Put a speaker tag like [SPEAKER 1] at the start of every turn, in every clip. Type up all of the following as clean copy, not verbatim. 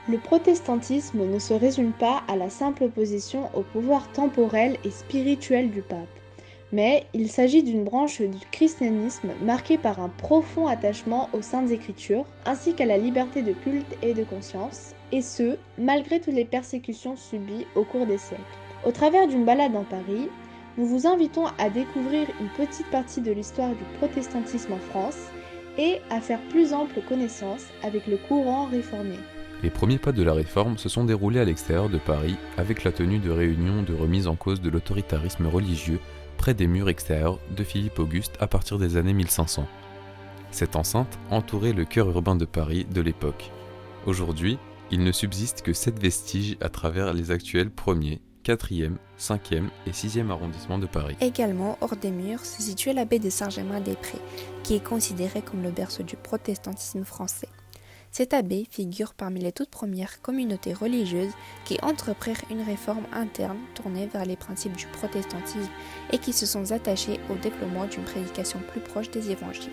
[SPEAKER 1] Le protestantisme ne se résume pas à la simple opposition au pouvoir temporel et spirituel du pape, mais il s'agit d'une branche du christianisme marquée par un profond attachement aux saintes écritures, ainsi qu'à la liberté de culte et de conscience, et ce, malgré toutes les persécutions subies au cours des siècles. Au travers d'une balade en Paris, nous vous invitons à découvrir une petite partie de l'histoire du protestantisme en France et à faire plus ample connaissance avec le courant réformé.
[SPEAKER 2] Les premiers pas de la réforme se sont déroulés à l'extérieur de Paris avec la tenue de réunions de remise en cause de l'autoritarisme religieux près des murs extérieurs de Philippe Auguste à partir des années 1500. Cette enceinte entourait le cœur urbain de Paris de l'époque. Aujourd'hui, il ne subsiste que 7 vestiges à travers les actuels 1er, 4e, 5e et 6e arrondissements de Paris.
[SPEAKER 3] Également, hors des murs, se situait l'abbaye de Saint-Germain-des-Prés, qui est considérée comme le berceau du protestantisme français. Cette abbaye figure parmi les toutes premières communautés religieuses qui entreprirent une réforme interne tournée vers les principes du protestantisme et qui se sont attachés au développement d'une prédication plus proche des évangiles.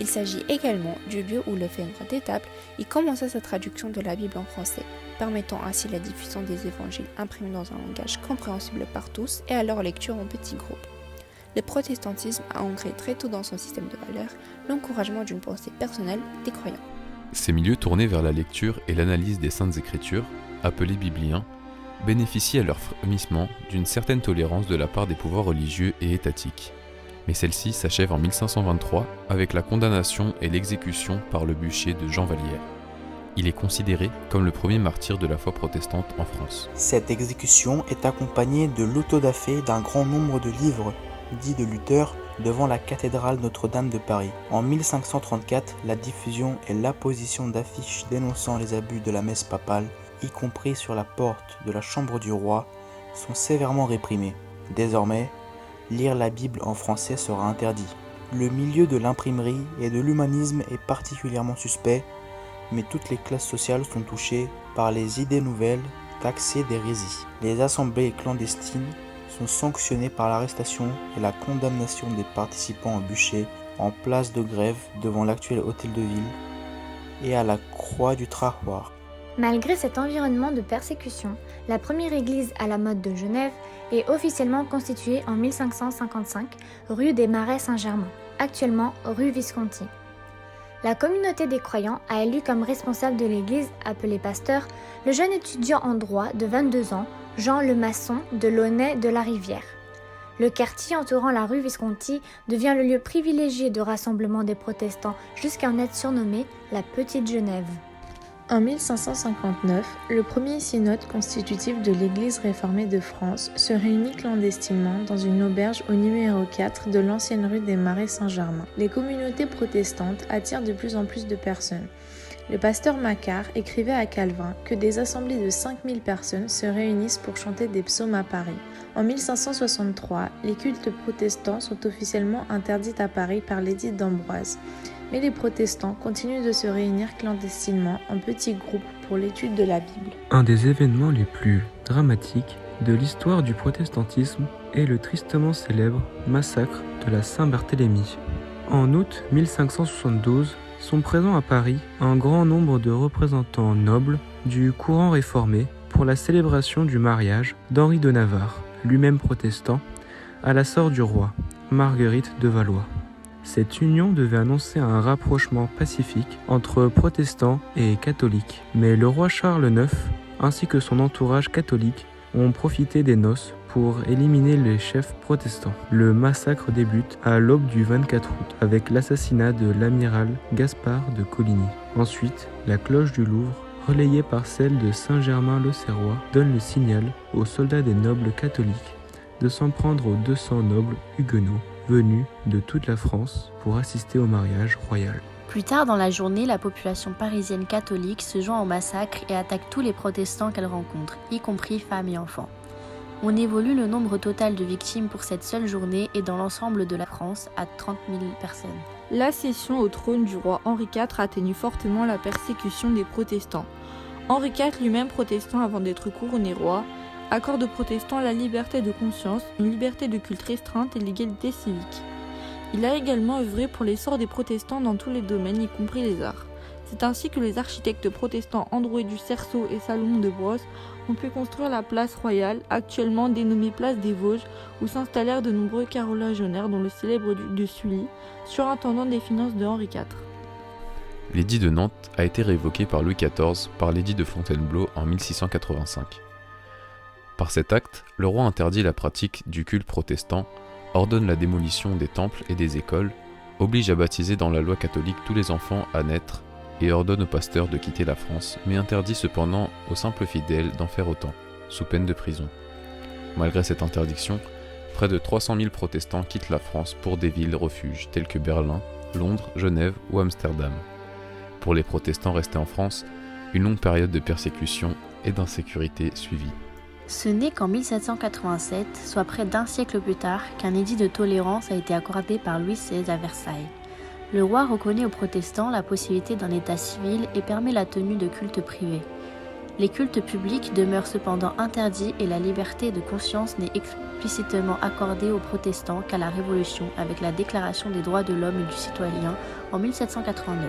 [SPEAKER 3] Il s'agit également du lieu où le Févre d'Étaples y commença sa traduction de la Bible en français, permettant ainsi la diffusion des évangiles imprimés dans un langage compréhensible par tous et à leur lecture en petits groupes. Le protestantisme a ancré très tôt dans son système de valeurs l'encouragement d'une pensée personnelle des croyants.
[SPEAKER 2] Ces milieux tournés vers la lecture et l'analyse des Saintes Écritures, appelés bibliens, bénéficient à leur frémissement d'une certaine tolérance de la part des pouvoirs religieux et étatiques. Mais celle-ci s'achève en 1523 avec la condamnation et l'exécution par le bûcher de Jean Vallière. Il est considéré comme le premier martyr de la foi protestante en France.
[SPEAKER 4] Cette exécution est accompagnée de l'autodafé d'un grand nombre de livres, dits de Luther, devant la cathédrale Notre-Dame de Paris. En 1534, la diffusion et l'apposition d'affiches dénonçant les abus de la messe papale, y compris sur la porte de la chambre du roi, sont sévèrement réprimées. Désormais, lire la Bible en français sera interdit. Le milieu de l'imprimerie et de l'humanisme est particulièrement suspect, mais toutes les classes sociales sont touchées par les idées nouvelles taxées d'hérésie. Les assemblées clandestines sont sanctionnés par l'arrestation et la condamnation des participants au bûcher en place de Grève devant l'actuel hôtel de ville et à la croix du Trahoir.
[SPEAKER 5] Malgré cet environnement de persécution, la première église à la mode de Genève est officiellement constituée en 1555 rue des Marais Saint-Germain, actuellement rue Visconti. La communauté des croyants a élu comme responsable de l'église, appelé pasteur, le jeune étudiant en droit de 22 ans, Jean Le Masson de Launay de la Rivière. Le quartier entourant la rue Visconti devient le lieu privilégié de rassemblement des protestants jusqu'à en être surnommé la Petite Genève.
[SPEAKER 1] En 1559, le premier synode constitutif de l'Église réformée de France se réunit clandestinement dans une auberge au numéro 4 de l'ancienne rue des Marais Saint-Germain. Les communautés protestantes attirent de plus en plus de personnes. Le pasteur Macquart écrivait à Calvin que des assemblées de 5000 personnes se réunissent pour chanter des psaumes à Paris. En 1563, les cultes protestants sont officiellement interdits à Paris par l'édit d'Ambroise. Mais les protestants continuent de se réunir clandestinement en petits groupes pour l'étude de la Bible.
[SPEAKER 6] Un des événements les plus dramatiques de l'histoire du protestantisme est le tristement célèbre massacre de la Saint-Barthélemy. En août 1572, sont présents à Paris un grand nombre de représentants nobles du courant réformé pour la célébration du mariage d'Henri de Navarre, lui-même protestant, à la sœur du roi, Marguerite de Valois. Cette union devait annoncer un rapprochement pacifique entre protestants et catholiques. Mais le roi Charles IX, ainsi que son entourage catholique, ont profité des noces pour éliminer les chefs protestants. Le massacre débute à l'aube du 24 août avec l'assassinat de l'amiral Gaspard de Coligny. Ensuite, la cloche du Louvre, relayée par celle de Saint-Germain-l'Auxerrois, donne le signal aux soldats des nobles catholiques de s'en prendre aux 200 nobles huguenots venus de toute la France pour assister au mariage royal.
[SPEAKER 7] Plus tard dans la journée, la population parisienne catholique se joint au massacre et attaque tous les protestants qu'elle rencontre, y compris femmes et enfants. On évolue le nombre total de victimes pour cette seule journée et dans l'ensemble de la France à 30 000 personnes.
[SPEAKER 8] L'accession au trône du roi Henri IV atténue fortement la persécution des protestants. Henri IV, lui-même protestant avant d'être couronné roi, accorde aux protestants la liberté de conscience, une liberté de culte restreinte et l'égalité civique. Il a également œuvré pour l'essor des protestants dans tous les domaines, y compris les arts. C'est ainsi que les architectes protestants Androuet du Cerceau et Salomon de Brosse ont pu construire la place royale, actuellement dénommée place des Vosges, où s'installèrent de nombreux carolingiens dont le célèbre duc de Sully, surintendant des finances de Henri IV.
[SPEAKER 2] L'édit de Nantes a été révoqué par Louis XIV par l'édit de Fontainebleau en 1685. Par cet acte, le roi interdit la pratique du culte protestant, ordonne la démolition des temples et des écoles, oblige à baptiser dans la loi catholique tous les enfants à naître et ordonne aux pasteurs de quitter la France, mais interdit cependant aux simples fidèles d'en faire autant, sous peine de prison. Malgré cette interdiction, près de 300 000 protestants quittent la France pour des villes refuges telles que Berlin, Londres, Genève ou Amsterdam. Pour les protestants restés en France, une longue période de persécution et d'insécurité suivit.
[SPEAKER 7] Ce n'est qu'en 1787, soit près d'un siècle plus tard, qu'un édit de tolérance a été accordé par Louis XVI à Versailles. Le roi reconnaît aux protestants la possibilité d'un état civil et permet la tenue de cultes privés. Les cultes publics demeurent cependant interdits et la liberté de conscience n'est explicitement accordée aux protestants qu'à la Révolution avec la Déclaration des droits de l'homme et du citoyen en 1789.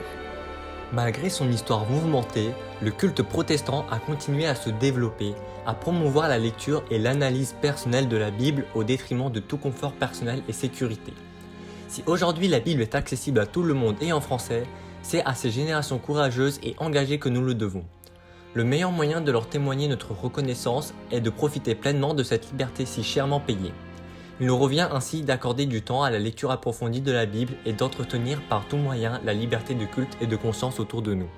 [SPEAKER 9] Malgré son histoire mouvementée, le culte protestant a continué à se développer, à promouvoir la lecture et l'analyse personnelle de la Bible au détriment de tout confort personnel et sécurité. Si aujourd'hui la Bible est accessible à tout le monde et en français, c'est à ces générations courageuses et engagées que nous le devons. Le meilleur moyen de leur témoigner notre reconnaissance est de profiter pleinement de cette liberté si chèrement payée. Il nous revient ainsi d'accorder du temps à la lecture approfondie de la Bible et d'entretenir par tout moyen la liberté de culte et de conscience autour de nous.